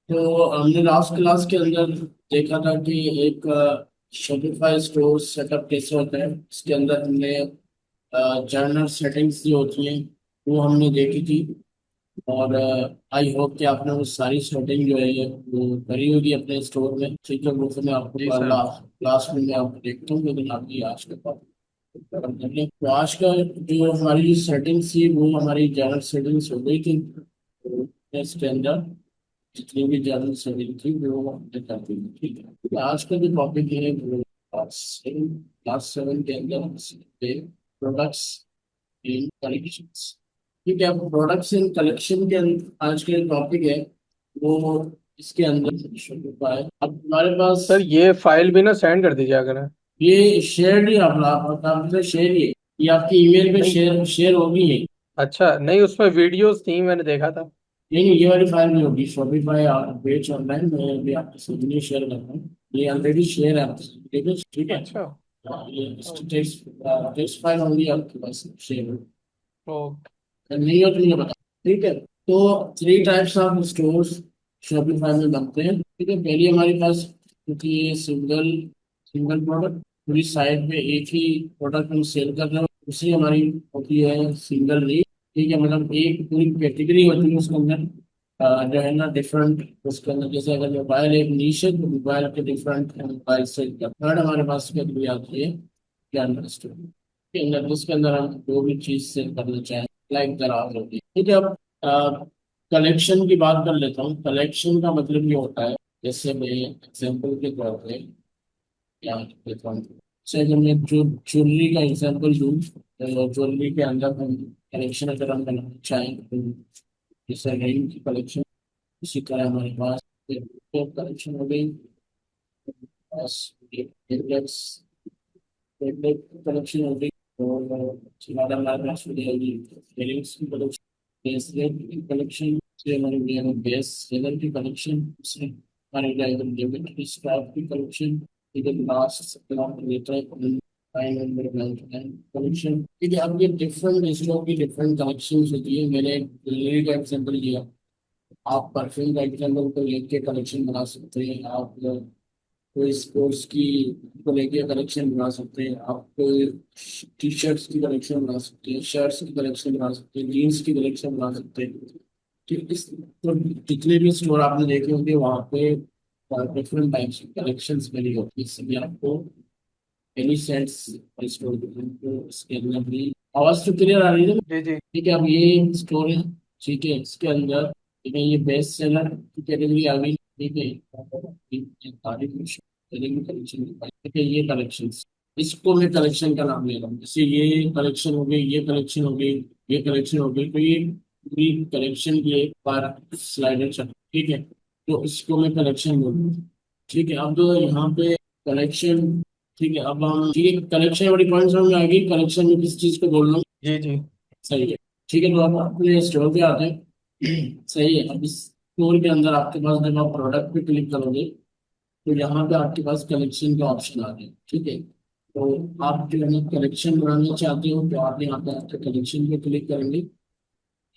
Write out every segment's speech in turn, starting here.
तो हमने last class के अंदर देखा था कि एक शॉपिफाई स्टोर सेटअप कैसे होता है। इसके अंदर हमने जनरल सेटिंग्स जो होती हैं वो हमने देखी थी। और आई होप कि आपने वो सारी सेटिंग जो है ये वो करी होगी अपने स्टोर में। ठीक है, वो तो मैं जी सर। आपको लास्ट में मैं आपको देखता हूँ, लेकिन आपकी आज के बाद तो आज का जो हमारी सेटिंग्स थी वो हमारी जनरल सेटिंग्स हो गई थी। तो इसके अंदर जितनी भी जनरल सेटिंग थी वो हमने कर दी थी। ठीक है, तो आज का जो टॉपिक है वो क्लास 7 के अंदर प्रोडक्ट्स इन कलेक्शंस। ठीक है, अब प्रोडक्ट्स इन कलेक्शन के आज का टॉपिक है वो इसके अंदर शुरू हुआ है। अब हमारे पास सर ये फाइल भी ना सेंड कर दीजिए अगर है। ये शेयर नहीं, आपने शेयर ही है, ये आपकी ईमेल पे नहीं। शेयर शेयर होगी है। अच्छा नहीं, उसमें वीडियोस थी, मैंने देखा था। नहीं नहीं, ये वाली फाइल नहीं होगी। शॉपिफाई पेज ऑनलाइन मैं अभी आपके साथ नहीं शेयर कर रहा हूँ, ये ऑलरेडी शेयर है आपके साथ। ठीक है, ठीक है। अच्छा। हाँ, ये ओ, टेक्स्ट टेक्स्ट फाइल होगी आपके पास शेयर हो। ओ, अगर नहीं हो तो मुझे बता। ठीक है, तो 3 टाइप्स ऑफ स्टोर्स शॉपिफाई में बनते हैं। ठीक है, पहली हमारे पास, क्योंकि ये सिंगल सिंगल प्रोडक्ट पूरी साइट पे एक ही प्रोडक्ट हम सेल कर रहे हो, दूसरी हमारी होती है सिंगल रीड। ठीक है, मतलब एक पूरी कैटेगरी होती है उसके अंदर। जो है ना डिफरेंट उसके अंदर, जैसे अगर मोबाइल एक नीश है तो मोबाइल के डिफरेंट मोबाइल से थर्ड हमारे पास कैटेगरी आती है जनरल स्टोर के अंदर, जिसके अंदर हम जो भी चीज सेल करना चाहें लाइक दराज होती है। ठीक है, अब कलेक्शन की बात कर लेता हूँ। कलेक्शन का मतलब ये होता है, जैसे मैं एग्जाम्पल के तौर पे क्या देता हूँ। जैसे अगर मैं जो ज्वेलरी का एग्जाम्पल दूँ, ज्वेलरी के अंदर हम कलेक्शन अगर हम बनाना चाहें तो जैसे रिंग की कलेक्शन, इसी तरह हमारे पास कलेक्शन हो गई, बस नेकलेस कलेक्शन हो गई। और उसके बाद हमारे पास हो जाएगी इयरिंग्स की कलेक्शन, ब्रेसलेट की कलेक्शन से हमारे लिए बेस सेलर की कलेक्शन से हमारे लिए लिमिट स्टॉक की कलेक्शन। ठीक है, लास्ट लेता है कलेक्शन। ठीक है, अब ये डिफरेंट स्टॉक की डिफरेंट कलेक्शन होती है। मैंने ज्वेलरी का एग्जाम्पल लिया, आप परफ्यूम का एग्जाम्पल को लेके कलेक्शन बना सकते हैं। आप कोई स्पोर्ट्स की को लेके कलेक्शन बना सकते हैं। आप कोई टी शर्ट्स की कलेक्शन बना सकते हैं, शर्ट्स की कलेक्शन बना सकते हैं, जीन्स की कलेक्शन बना सकते हैं। ठीक, इस तो जितने भी स्टोर आपने देखे होंगे वहाँ पे डिफरेंट टाइप्स की कलेक्शंस बनी होती है। इसलिए आपको एनी सेंस स्टोर तो इसके अंदर भी आवाज़ तो क्लियर आ रही है ना? जी जी। ठीक है, अब ये स्टोर है। ठीक है, इसके अंदर ठीक है ये बेस्ट सेलर की कैटेगरी आ गई। ठीक है, कलेक्शन, ठीक है ये कलेक्शन, इसको मैं कलेक्शन का नाम ले रहा हूँ। जैसे ये कलेक्शन हो गई, ये कलेक्शन हो गई, ये कलेक्शन हो गई, तो ये पूरी कलेक्शन की एक बार स्लाइडर चल। ठीक है, तो इसको मैं कलेक्शन बोलूँ। ठीक है, अब यहाँ पे कलेक्शन। ठीक है, अब हम ठीक है कलेक्शन वाली पॉइंट समझ में आ गई, कलेक्शन में किस चीज को बोल, जी जी। सही है। ठीक है, तो आप अपने स्टोर पे आते हैं। सही है, अब इस स्टोर के अंदर आपके पास जब आप प्रोडक्ट पे क्लिक करोगे तो यहाँ पे आपके पास कलेक्शन का ऑप्शन आ गया। ठीक है, तो आप जो है कलेक्शन बनाना चाहते हो तो आप यहाँ पे आपके कलेक्शन पे क्लिक करेंगे।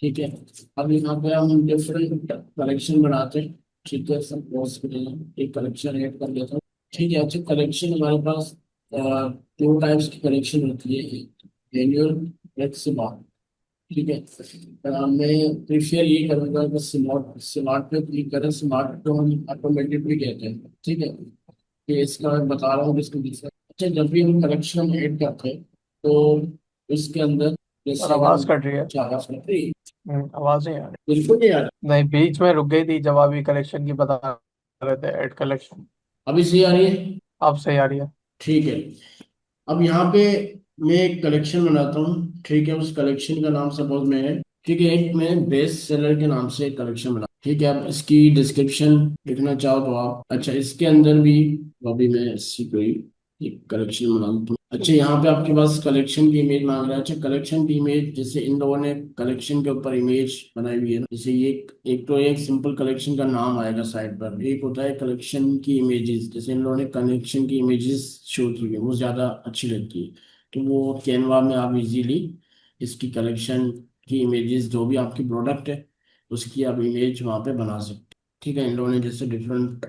ठीक है, अब यहाँ पे हम डिफरेंट कलेक्शन बनाते हैं। ठीक है, सपोज एक कलेक्शन ऐड कर लेता हूँ। ठीक है, अच्छा कलेक्शन हमारे पास 2 टाइप्स की कलेक्शन होती है, एनुअल एक स्मार्ट। ठीक है, मैं प्रेफर ये करूँगा कि स्मार्ट स्मार्ट पे क्लिक करें। स्मार्ट को हम ऑटोमेटिकली कहते हैं। ठीक है, कि इसका मैं बता रहा हूँ इसको दूसरा। अच्छा, जब भी हम कलेक्शन ऐड करते हैं तो इसके अंदर और जैसे अगर आवाज कट रही है। चार करते हैं, आवाज नहीं आ रही। बिल्कुल नहीं आ रहा। नहीं, बीच में रुक गई थी जब अभी कलेक्शन की बता रहे थे, ऐड कलेक्शन। अभी सही आ रही है? अब सही आ रही है। ठीक है, अब यहाँ पे मैं एक कलेक्शन बनाता हूँ। ठीक है, उस कलेक्शन का नाम सपोज मैं है, ठीक है एक मैं बेस्ट सेलर के नाम से एक कलेक्शन बना। ठीक है, आप इसकी डिस्क्रिप्शन लिखना चाहो तो आप, अच्छा इसके अंदर भी अभी मैं इसी कोई एक कलेक्शन बना दूँ। अच्छा, यहाँ पे आपके पास कलेक्शन की इमेज मांग रहा है। अच्छा, कलेक्शन की इमेज जैसे इन लोगों ने कलेक्शन के ऊपर इमेज बनाई हुई है ना, जैसे ये एक तो एक सिंपल कलेक्शन का नाम आएगा साइड पर, एक होता है कलेक्शन की इमेजेस। जैसे इन लोगों ने कलेक्शन की इमेजेस शो की है वो ज़्यादा अच्छी लगती है, तो वो कैनवा में आप इजीली इसकी कलेक्शन की इमेजेस जो भी आपकी प्रोडक्ट है उसकी आप इमेज वहाँ पे बना सकते ठीक है, इन लोगों ने जैसे डिफरेंट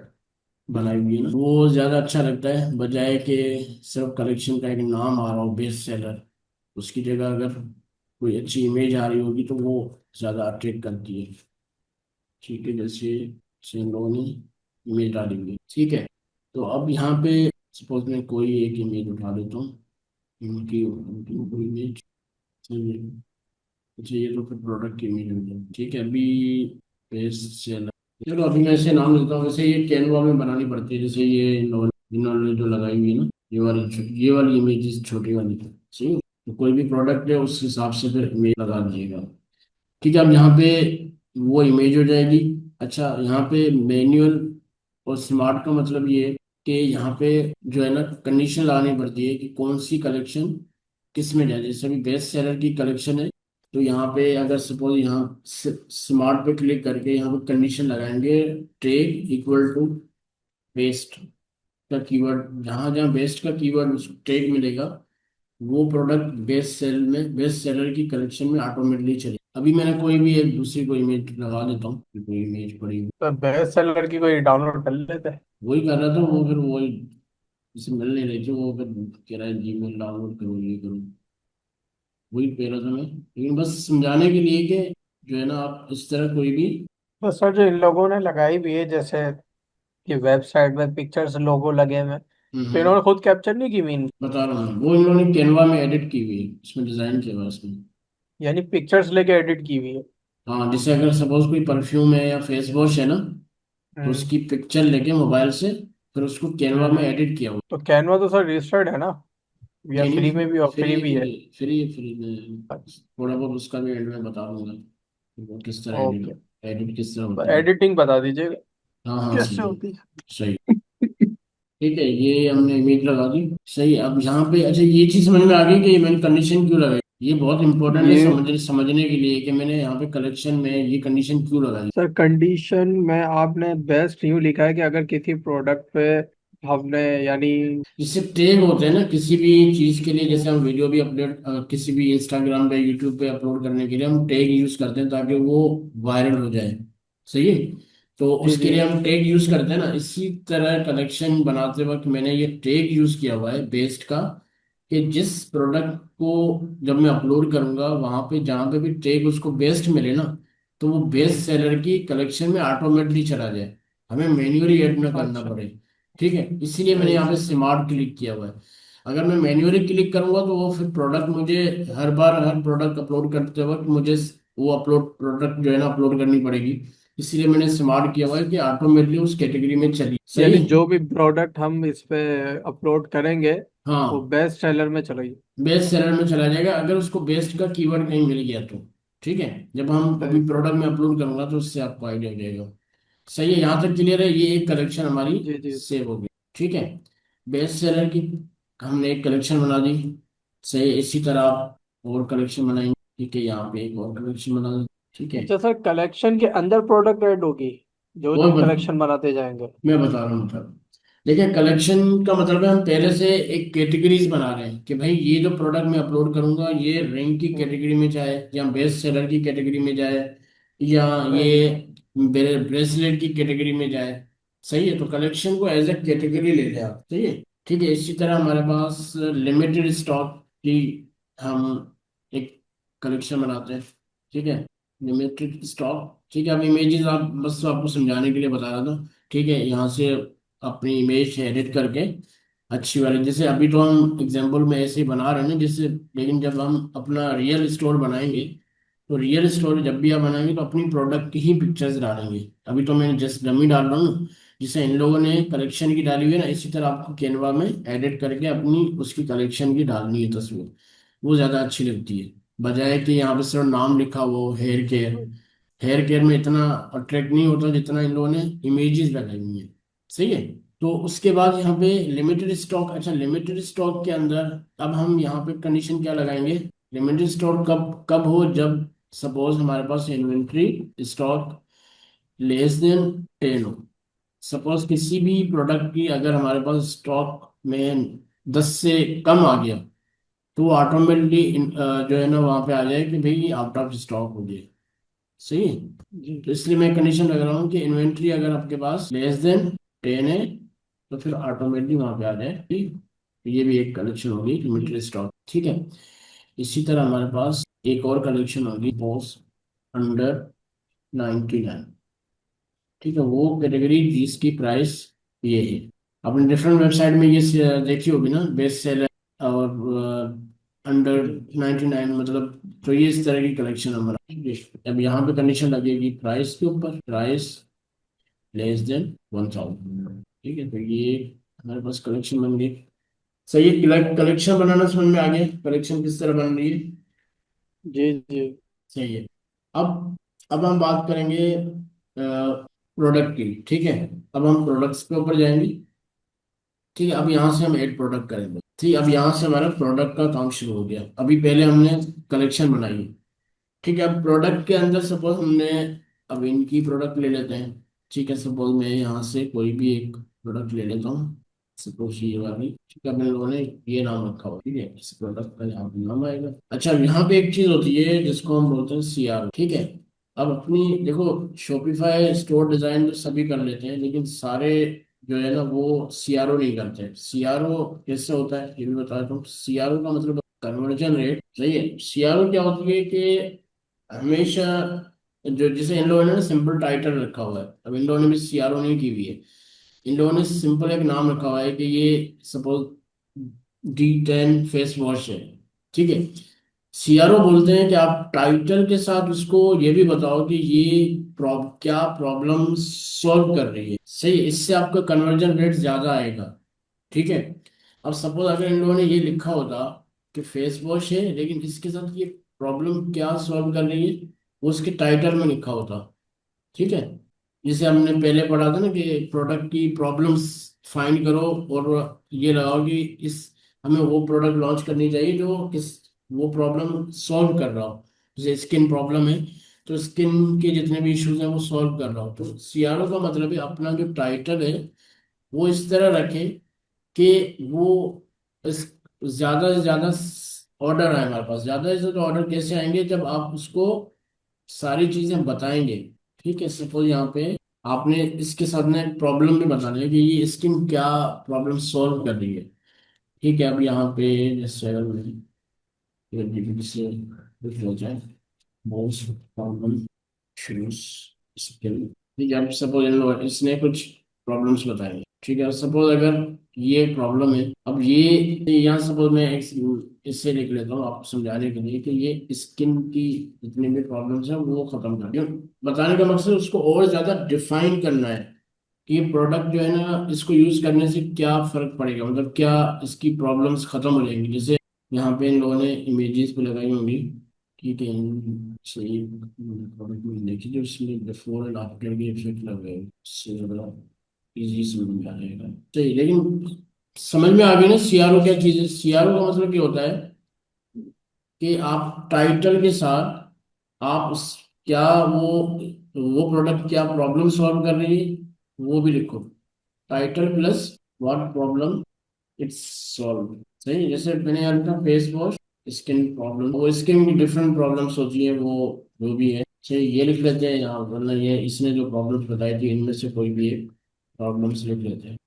बनाई हुई है ना, वो ज़्यादा अच्छा लगता है, बजाय कि सिर्फ कलेक्शन का एक नाम आ रहा हो बेस्ट सेलर। उसकी जगह अगर कोई अच्छी इमेज आ रही होगी तो वो ज़्यादा अट्रैक्ट करती है। ठीक है, जैसे इन लोगों ने इमेज डाली हुई है। ठीक है, तो अब यहाँ पे सपोज मैं कोई एक इमेज उठा लेता हूँ, उनकी कोई इमेज। अच्छा, ये तो फिर प्रोडक्ट की इमेज हो गई। ठीक है, अभी पेज सेल, चलो अभी मैं ऐसे नाम देता हूँ। वैसे ये कैनवा में बनानी पड़ती है, जैसे ये इन्होंने जो लगाई हुई है ना, ये वाली इमेज छोटी वाली, सही है? तो कोई भी प्रोडक्ट है उस हिसाब से फिर इमेज लगा दीजिएगा। ठीक है, अब यहाँ पे वो इमेज हो जाएगी। अच्छा, यहाँ पे मैनुअल और स्मार्ट का मतलब ये है कि यहाँ पे जो है ना कंडीशन लगानी पड़ती है कि कौन सी कलेक्शन किस में जाए। जैसे अभी बेस्ट सेलर की कलेक्शन है, तो यहाँ पे अगर सपोज यहाँ स्मार्ट पे क्लिक करके यहाँ पे कंडीशन लगाएंगे, टेग इक्वल टू बेस्ट का कीवर्ड, जहाँ जहाँ बेस्ट का कीवर्ड टेग मिलेगा वो प्रोडक्ट बेस्ट सेल में, बेस्ट सेलर की कलेक्शन में ऑटोमेटिकली चले। अभी मैंने कोई भी एक दूसरी कोई इमेज लगा देता हूँ कि कोई इमेज पड़ी हुई। तो बेस्ट सेलर की कोई डाउनलोड कर लेते हैं। वही कर रहा था, वो फिर वही जैसे मिल नहीं रही थी, वो फिर कह रहा है जीमेल डाउनलोड करो, ये करो। वही कह रहा था मैं, लेकिन बस समझाने के लिए कि जो है ना आप इस तरह कोई भी। तो सर जो इन लोगों ने लगाई भी है, जैसे कि वेबसाइट में पिक्चर्स लोगो लगे हुए हैं, तो हम्म, इन्होंने खुद कैप्चर नहीं की मीन, बता रहा हूँ, वो इन लोगों ने कैनवा में एडिट की हुई है, इसमें डिजाइन किया हुआ है इसमें। यानी पिक्चर्स लेके एडिट की हुई है। हाँ, जैसे अगर सपोज कोई परफ्यूम है या फेस वॉश है ना, तो हम्म। उसकी पिक्चर लेके मोबाइल से फिर उसको कैनवा में हम्म। एडिट किया हुआ। तो कैनवा तो सर रजिस्टर्ड है ना, या नहीं फ्री नहीं, में भी और फ्री फ्री है, भी फ्री है। है, फ्री में थोड़ा बहुत उसका भी एंड में बता दूंगा कि वो किस तरह ओके, एडिट एडिट किस तरह तो होती है। एडिटिंग बता दीजिएगा हाँ हाँ, कैसे सही होती सही। है। ठीक है, ये हमने इमेज लगा दी। सही, अब यहाँ पे अच्छा ये चीज समझ में आ गई कि मैंने कंडीशन क्यों लगाई। ये बहुत इंपॉर्टेंट है ये समझने के लिए कि मैंने यहाँ पे कलेक्शन में ये कंडीशन क्यों लगाई। सर कंडीशन में आपने बेस्ट यूं लिखा है कि अगर किसी प्रोडक्ट पे हमने यानी। जिससे टैग होते हैं ना किसी भी चीज के लिए, जैसे हम वीडियो भी अपलोड किसी भी इंस्टाग्राम पे यूट्यूब पे अपलोड करने के लिए हम टैग यूज करते हैं ताकि वो वायरल हो जाए। सही है, तो जी उसके जी। लिए हम टैग यूज करते हैं ना, इसी तरह कलेक्शन बनाते वक्त मैंने ये टैग यूज किया हुआ है बेस्ट का, कि जिस प्रोडक्ट को जब मैं अपलोड करूंगा वहां पे जहाँ पे भी टैग उसको बेस्ट मिले ना, तो वो बेस्ट सेलर की कलेक्शन में ऑटोमेटिकली चला जाए, हमें मैन्युअली ऐड ना करना अच्छा। पड़े। ठीक है, इसीलिए मैंने सही यहाँ पे सही। स्मार्ट क्लिक किया हुआ है। अगर मैं मैन्युअली क्लिक करूंगा तो वो फिर प्रोडक्ट मुझे हर बार हर प्रोडक्ट अपलोड करते वक्त मुझे वो अपलोड प्रोडक्ट जो है ना अपलोड करनी पड़ेगी। इसीलिए मैंने स्मार्ट किया हुआ है कि ऑटोमेटिकली उस कैटेगरी में चली। सही यानी है। जो भी प्रोडक्ट हम इस पे अपलोड करेंगे वो हाँ, बेस्ट सेलर में चलेगी। बेस्ट सेलर में चला जाएगा अगर उसको बेस्ट का कीवर्ड कहीं मिल गया तो। ठीक है, जब हम सही अभी सही। प्रोडक्ट में अपलोड करूंगा तो उससे आपको आइडिया हो जाएगा। सही है, यहाँ तक क्लियर है, ये एक कलेक्शन हमारी जी जी। सेव हो गई। ठीक है, बेस्ट सेलर की हमने एक कलेक्शन बना दी। सही है, इसी तरह आप और कलेक्शन बनाएंगे। ठीक है, यहाँ पे एक और कलेक्शन बना दी। ठीक है, अच्छा सर, कलेक्शन के अंदर प्रोडक्ट ऐड होगी जो और जो कलेक्शन बनाते जाएंगे। मैं बता रहा हूँ मतलब, देखिए कलेक्शन का मतलब है हम पहले से एक कैटेगरीज बना रहे हैं कि भाई ये जो प्रोडक्ट मैं अपलोड करूंगा ये रैंक की हम्म, कैटेगरी में जाए या बेस्ट सेलर की कैटेगरी में जाए या सही। ये ब्रेसलेट की कैटेगरी में जाए। सही है, तो कलेक्शन को एज ए कैटेगरी ले लें आप। सही है, ठीक है, इसी तरह हमारे पास लिमिटेड स्टॉक की हम एक कलेक्शन बनाते हैं। ठीक है, लिमिटेड स्टॉक। ठीक है, अब इमेजेस आप बस आपको समझाने के लिए बता रहा था। ठीक है, यहाँ से अपनी इमेज एडिट करके अच्छी वाली, जैसे अभी तो हम एग्जांपल में ऐसे ही बना रहे हैं ना जैसे, लेकिन जब हम अपना रियल स्टोर बनाएंगे तो रियल स्टोर जब भी आप बनाएंगे तो अपनी प्रोडक्ट की ही पिक्चर्स डालेंगे। अभी तो मैंने जस्ट डमी डाल रहा हूँ, जिसे इन लोगों ने कलेक्शन की डाली हुई है ना, इसी तरह आपको कैनवा में एडिट करके अपनी उसकी कलेक्शन की डालनी है तस्वीर। वो ज़्यादा अच्छी लगती है, बजाय कि यहाँ पे सिर्फ नाम लिखा हो हेयर केयर। हेयर केयर में इतना अट्रैक्ट नहीं होता जितना इन लोगों ने इमेजेस लगाई हुई है। सही है, तो उसके बाद यहाँ पे लिमिटेड स्टॉक। अच्छा, लिमिटेड स्टॉक के अंदर अब हम यहाँ पे कंडीशन क्या लगाएंगे, लिमिटेड स्टॉक कब कब हो, जब सपोज हमारे पास इन्वेंट्री स्टॉक लेस देन 10 हो। सपोज किसी भी प्रोडक्ट की अगर हमारे पास स्टॉक में 10 से कम आ गया तो वो ऑटोमेटिकली जो है ना वहाँ पे आ जाए कि भाई आउट ऑफ स्टॉक हो गया। सही है। तो इसलिए मैं कंडीशन लग रहा हूँ कि इन्वेंट्री अगर आपके पास लेस देन 10 है तो फिर ऑटोमेटिकली वहां पे आ जाए, ठीक। तो ये भी एक कलेक्शन होगी लिमिटेड स्टॉक, ठीक है। इसी तरह हमारे पास एक और कलेक्शन होगी बॉस अंडर 99, ठीक है। वो कैटेगरी जिसकी प्राइस ये है। आपने डिफरेंट वेबसाइट में ये देखी होगी ना, बेस्ट सेलर और अंडर 99, मतलब तो ये इस तरह की कलेक्शन हमारा, ठीक है। अब यहाँ पे कंडीशन लगेगी प्राइस के ऊपर, प्राइस लेस देन 1000, ठीक है। तो ये हमारे पास कलेक्शन बन गई। सही है, कलेक्शन बनाना समझ में आ गया, कलेक्शन किस तरह बन रही है। जी जी। सही है। अब हम बात करेंगे प्रोडक्ट की, ठीक है। अब हम प्रोडक्ट्स के ऊपर जाएंगे, ठीक है। अब यहाँ से हम ऐड प्रोडक्ट करेंगे, ठीक है। अब यहाँ से हमारा प्रोडक्ट का काम शुरू हो गया। अभी पहले हमने कलेक्शन बनाई है, ठीक है। अब प्रोडक्ट के अंदर सपोज हमने, अब इनकी प्रोडक्ट ले लेते हैं, ठीक है। सपोज मैं यहाँ से कोई भी एक प्रोडक्ट ले लेता हूँ, सपोज ये वाली, ठीक है। अपने लोगों ने ये नाम रखा हुआ, ठीक है। इस प्रोडक्ट का यहाँ पे नाम आएगा। अच्छा, अब यहाँ पे एक चीज होती है जिसको हम बोलते हैं CRO, ठीक है। अब अपनी देखो, शॉपिफाई स्टोर डिजाइन तो सभी कर लेते हैं, लेकिन सारे जो है ना वो CRO नहीं करते। CRO कैसे होता है ये भी बताता हूँ। CRO का मतलब कन्वर्जन रेट, सही है। CRO क्या होती है कि हमेशा जो, जैसे इन लोगों ने ना सिंपल टाइटल रखा हुआ है, अब इन लोगों ने भी CRO नहीं की हुई है। इन लोगों ने सिंपल एक नाम रखा हुआ है कि ये सपोज D10 फेस वॉश है, ठीक है। CRO बोलते हैं कि आप टाइटल के साथ उसको ये भी बताओ कि ये क्या प्रॉब्लम सॉल्व कर रही है, सही। इससे आपका कन्वर्जन रेट ज्यादा आएगा, ठीक है। अब सपोज अगर इन लोगों ने ये लिखा होता कि फेस वॉश है लेकिन इसके साथ ये प्रॉब्लम क्या सॉल्व कर रही है, वो उसके टाइटल में लिखा होता, ठीक है। जैसे हमने पहले पढ़ा था ना कि प्रोडक्ट की प्रॉब्लम्स फाइंड करो और ये लगाओ कि इस, हमें वो प्रोडक्ट लॉन्च करनी चाहिए जो किस, वो प्रॉब्लम सॉल्व कर रहा हो। जैसे स्किन प्रॉब्लम है तो स्किन के जितने भी इश्यूज हैं वो सॉल्व कर रहा हो। तो CRO का मतलब है अपना जो टाइटल है वो इस तरह रखे कि वो इस, ज्यादा से ज्यादा ऑर्डर आए हमारे पास। ज्यादा से ज्यादा ऑर्डर कैसे आएंगे, जब आप उसको सारी चीजें बताएंगे, ठीक है। सपोज यहाँ पे आपने इसके साथ में प्रॉब्लम भी बताना है कि ये स्किन क्या प्रॉब्लम सॉल्व कर रही है, ठीक है। अब यहाँ पे जैसे अगर मैं ChatGPT से लिख हो जाए मोस्ट कॉमन इश्यूज स्किन, ठीक है। अब सपोज इसने कुछ प्रॉब्लम्स बताई, ठीक है। सपोज अगर ये प्रॉब्लम है, अब ये यहाँ सपोज मैं इससे लिख लेता हूँ आपको समझाने के लिए कि ये स्किन की जितनी भी प्रॉब्लम्स हैं वो खत्म कर दियो। बताने का मकसद उसको और ज्यादा डिफाइन करना है कि ये प्रोडक्ट जो है ना इसको यूज करने से क्या फर्क पड़ेगा, मतलब क्या इसकी प्रॉब्लम्स खत्म हो जाएंगी। जैसे यहाँ पे इन लोगों ने इमेजेस पे लगाई होंगी, ठीक है। सही प्रोडक्ट में देखिए जो इसमें बिफोर एंड आफ्टर के इफेक्ट लग गए, इससे ज़्यादा इजी समझ में आ जाएगा, सही। लेकिन समझ में आ गई ना CRO क्या चीज़ है। CRO का मतलब क्या होता है कि आप टाइटल के साथ आप उस, क्या वो प्रोडक्ट क्या प्रॉब्लम सॉल्व कर रही है वो भी लिखो। Title plus what problem it's solve, सही। जैसे मैंने यार लिखा फेस वॉश स्किन प्रॉब्लम, वो स्किन की डिफरेंट प्रॉब्लम्स होती है, वो जो भी है, चलिए ये लिख लेते हैं यहाँ, वरना ये इसने जो प्रॉब्लम्स बताई थी इनमें से कोई भी एक प्रॉब्लम्स लिख लेते हैं।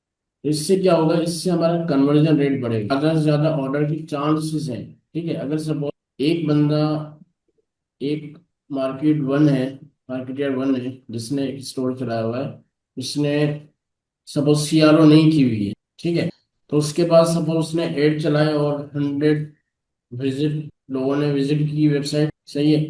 तो इससे क्या होगा, इससे हमारा कन्वर्जन रेट बढ़ेगा, ज़्यादा से ज़्यादा ऑर्डर की चांसेस हैं, ठीक है। अगर सपोज एक बंदा, एक मार्केट 1 है, मार्केटियर 1 है जिसने एक स्टोर चलाया हुआ है, उसने सपोज CRO नहीं की हुई है, ठीक है। तो उसके पास सपोज उसने एड चलाए और 100 विजिट, लोगों ने विजिट की वेबसाइट, सही है।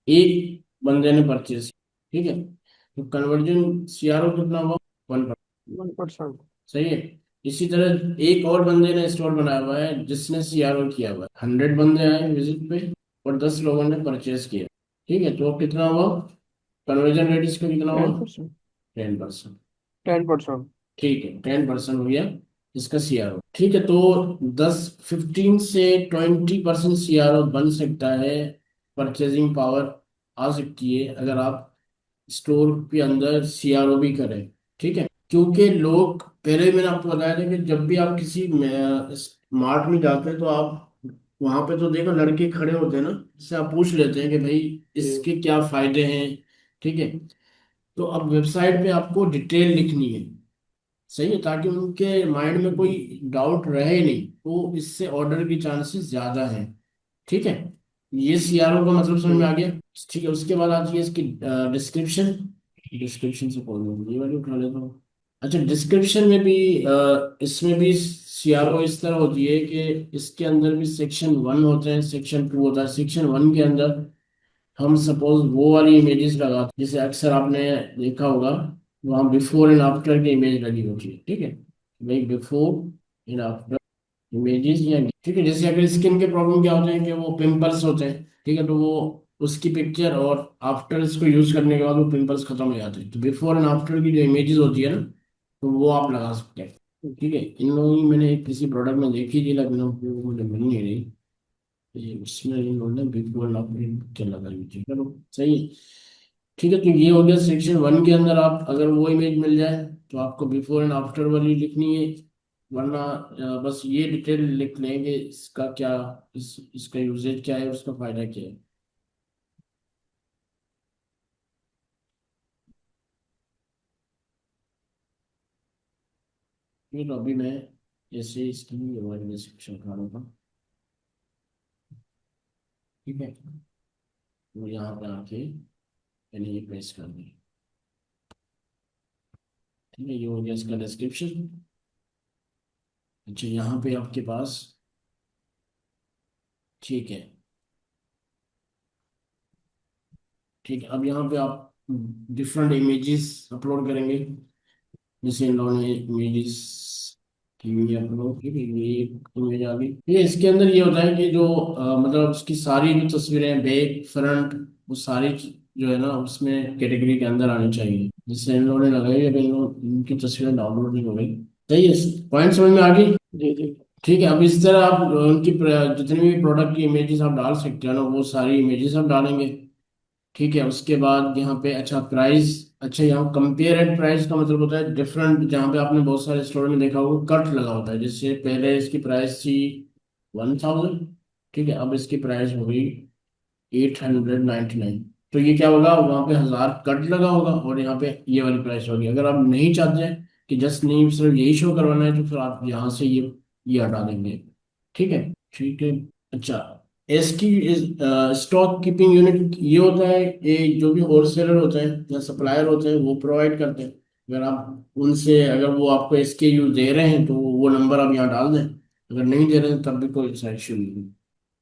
एक बंदे ने परचेज, ठीक है। तो कन्वर्जन CRO कितना हुआ, 1, 1%। सही है। इसी तरह एक और बंदे ने स्टोर बनाया हुआ है जिसने CRO किया हुआ है, 100 बंदे आए विजिट पे और 10 लोगों ने परचेज किया, ठीक है। तो कितना हुआ, कन्वर्जन रेट इसका कितना हुआ, 10%। 10%, 10%। ठीक है। 10% हो गया इसका CRO, ठीक है। तो 15 से 20% CRO बन सकता है, परचेजिंग पावर आ सकती है अगर आप स्टोर के अंदर CRO भी करें, ठीक है। क्योंकि लोग, पहले ही मैंने आपको बताया था कि जब भी आप किसी मार्ट में जाते हैं तो आप वहां पे तो देखो लड़के खड़े होते हैं ना, जिससे आप पूछ लेते हैं कि भाई जी। इसके क्या फायदे हैं, ठीक है। तो अब वेबसाइट पे आपको डिटेल लिखनी है, सही है, ताकि उनके माइंड में कोई डाउट रहे नहीं, तो इससे ऑर्डर की चांसेस ज्यादा है। ठीक है, ये सीआरओ का मतलब समझ में आ गया। ठीक है, उसके बाद आती है इसकी डिस्क्रिप्शन। डिस्क्रिप्शन से बोल रहा हूँ, ये वाली उठा लेता हूँ। अच्छा, डिस्क्रिप्शन में भी इसमें भी सीआरओ इस तरह होती है कि इसके अंदर भी सेक्शन 1 होते हैं, सेक्शन 2 होता है। सेक्शन 1 के अंदर हम सपोज वो वाली इमेजेस लगाते हैं, जैसे अक्सर आपने देखा होगा, वहाँ बिफोर एंड आफ्टर की इमेज लगी होती है। ठीक है, भाई बिफोर एंड आफ्टर इमेजेस या, ठीक है, जैसे अगर स्किन के प्रॉब्लम क्या होते हैं कि वो पिंपल्स होते हैं, ठीक है, तो वो उसकी पिक्चर और आफ्टर इसको यूज करने के बाद वो पिंपल्स खत्म हो जाते हैं, तो बिफोर एंड आफ्टर की जो इमेजेस होती है ना, तो वो आप लगा सकते हैं। ठीक है, इन लोगों की मैंने एक किसी प्रोडक्ट में देखी थी, लेकिन वो मुझे मिल नहीं रही। ये इसमें इन्होंने बिफोर एंड आफ्टर की पिक्चर लगा ली थी, चलो सही है। ठीक है, तो ये हो गया सेक्शन 1 के अंदर। आप अगर वो इमेज मिल जाए तो आपको बिफोर एंड आफ्टर वाली लिखनी है, वरना बस ये डिटेल लिख लेंगे इसका क्या, इसका यूजेज क्या है, उसका फायदा क्या है। ये तो अभी मैं जैसे इसकी हमारे सेक्शन उठा रहा था। ठीक है, तो यहाँ पे आके मैंने ये प्रेस कर दी। ठीक है, ये हो गया इसका डिस्क्रिप्शन। अच्छा, यहाँ पे आपके पास, ठीक है, ठीक है, अब यहाँ पे आप डिफरेंट इमेजेस अपलोड करेंगे। जैसे इन लोगों ने इमेजेस की हुई है अपलोड, ठीक है, ये एक इमेज आ गई। ये इसके अंदर ये होता है कि जो मतलब उसकी सारी जो तस्वीरें, बैक फ्रंट, वो सारी जो है ना उसमें कैटेगरी के अंदर आनी चाहिए। जैसे इन लोगों ने लगाई है, अभी इनकी तस्वीरें डाउनलोड नहीं हो गई। सही है, पॉइंट समझ में आ गई। जी जी। ठीक है, अब इस तरह आप उनकी जितनी भी प्रोडक्ट की इमेजेस आप डाल सकते हो ना, वो सारी इमेजेस आप डालेंगे। ठीक है, उसके बाद यहाँ पे अच्छा प्राइस, अच्छा यहाँ कंपेयर एट प्राइस का मतलब होता है डिफरेंट, जहाँ पे आपने बहुत सारे स्टोर में देखा होगा कट लगा होता है। जैसे पहले इसकी प्राइस थी 1000, ठीक है, अब इसकी प्राइस हो गई 899। तो ये क्या होगा, वहाँ पे 1000 कट लगा होगा और यहाँ पे ये वाली प्राइस होगी। अगर आप नहीं चाहते हैं कि जस्ट नहीं सिर्फ यही शो करवाना है, तो फिर आप यहाँ से ये हटा देंगे। ठीक है, ठीक है। अच्छा, इसकी स्टॉक कीपिंग यूनिट ये होता है, ये जो भी होलसेलर होते हैं या सप्लायर होते हैं वो प्रोवाइड करते हैं। अगर आप उनसे, अगर वो आपको SKU दे रहे हैं तो वो नंबर आप यहाँ डाल दें, अगर नहीं दे रहे हैं तब भी कोई ऐसा इश्यू नहीं है।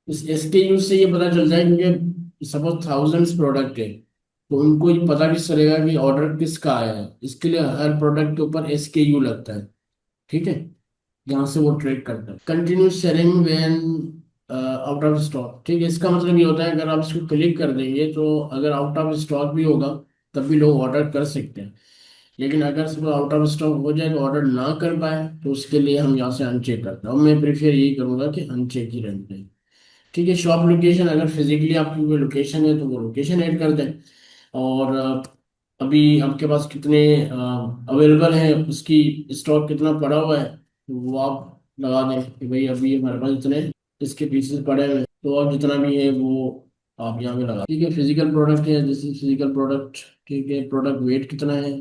इस SKU से ये पता चलता है, क्योंकि सपोज थाउजेंड्स प्रोडक्ट है, तो उनको ये पता किस चलेगा कि ऑर्डर किसका आया है। इसके लिए हर प्रोडक्ट के ऊपर SKU लगता है। ठीक है, यहाँ से वो ट्रेड करता है। Continuous selling when out of stock, ठीक है, इसका मतलब ये होता है अगर आप इसको क्लिक कर देंगे तो अगर आउट ऑफ स्टॉक भी होगा तब भी लोग ऑर्डर कर सकते हैं। लेकिन अगर सब आउट ऑफ स्टॉक हो जाए तो ऑर्डर ना कर पाए, तो उसके लिए हम यहाँ से अनचेक करते हैं, और मैं प्रीफर यही करूंगा कि अनचेक ही रहने दें। ठीक है, शॉप लोकेशन, अगर फिजिकली आपकी कोई लोकेशन है तो वो लोकेशन ऐड कर दें। और अभी आपके पास कितने अवेलेबल हैं, उसकी स्टॉक कितना पड़ा हुआ है, तो वो आप लगा दें कि भाई अभी हमारे पास इतने इसके पीसेस पड़े हुए हैं, तो आप जितना भी है वो आप यहाँ पे लगा। ठीक है, फिजिकल प्रोडक्ट है, जैसे फिजिकल प्रोडक्ट, ठीक है, प्रोडक्ट वेट कितना है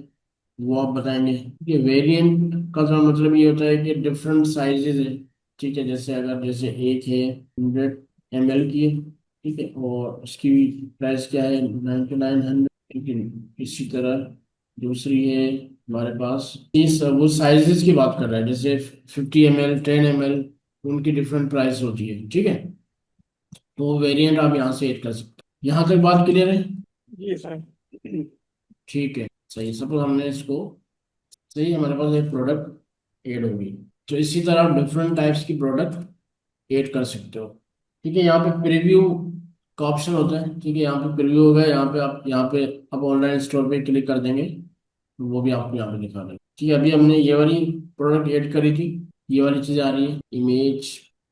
वो आप बताएंगे। ठीक है, वेरिएंट का तो मतलब ये होता है कि डिफरेंट साइजेस है। ठीक है, जैसे अगर जैसे एक है 100 ml की है, ठीक है, और उसकी प्राइस क्या है 9900। ठीक है, इसी तरह दूसरी है हमारे पास, इस वो साइजेस की बात कर रहा है, जैसे 50 ml 10 ml, उनकी डिफरेंट प्राइस होती है। ठीक है, तो वेरिएंट आप यहाँ से ऐड कर सकते हैं। यहाँ तक बात क्लियर है। जी सर। ठीक है, सही, सपोज हमने इसको, सही, हमारे पास एक प्रोडक्ट ऐड होगी, तो इसी तरह आप डिफरेंट टाइप्स की प्रोडक्ट ऐड कर सकते हो। ठीक है, यहाँ पे प्रीव्यू का ऑप्शन होता है। ठीक है, यहाँ पे प्रीव्यू होगा, यहाँ पे आप ऑनलाइन स्टोर पे क्लिक कर देंगे तो वो भी आपको यहाँ पे दिखा देगा। ठीक है, अभी हमने ये वाली प्रोडक्ट ऐड करी थी, ये वाली चीज़ आ रही है इमेज।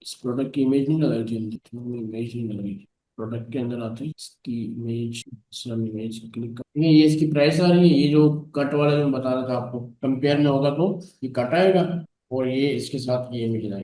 इस प्रोडक्ट की इमेज नहीं लगाई थी हमने, इमेज नहीं लगाई थी। प्रोडक्ट के अंदर आते हैं इसकी इमेज, सम इमेज क्लिक कर, ये इसकी प्राइस आ रही है। ये जो कट वाला जो मैं बता रहा था आपको, कंपेयर में होगा तो ये कट आएगा और ये इसके साथ ये इमेज आएगी।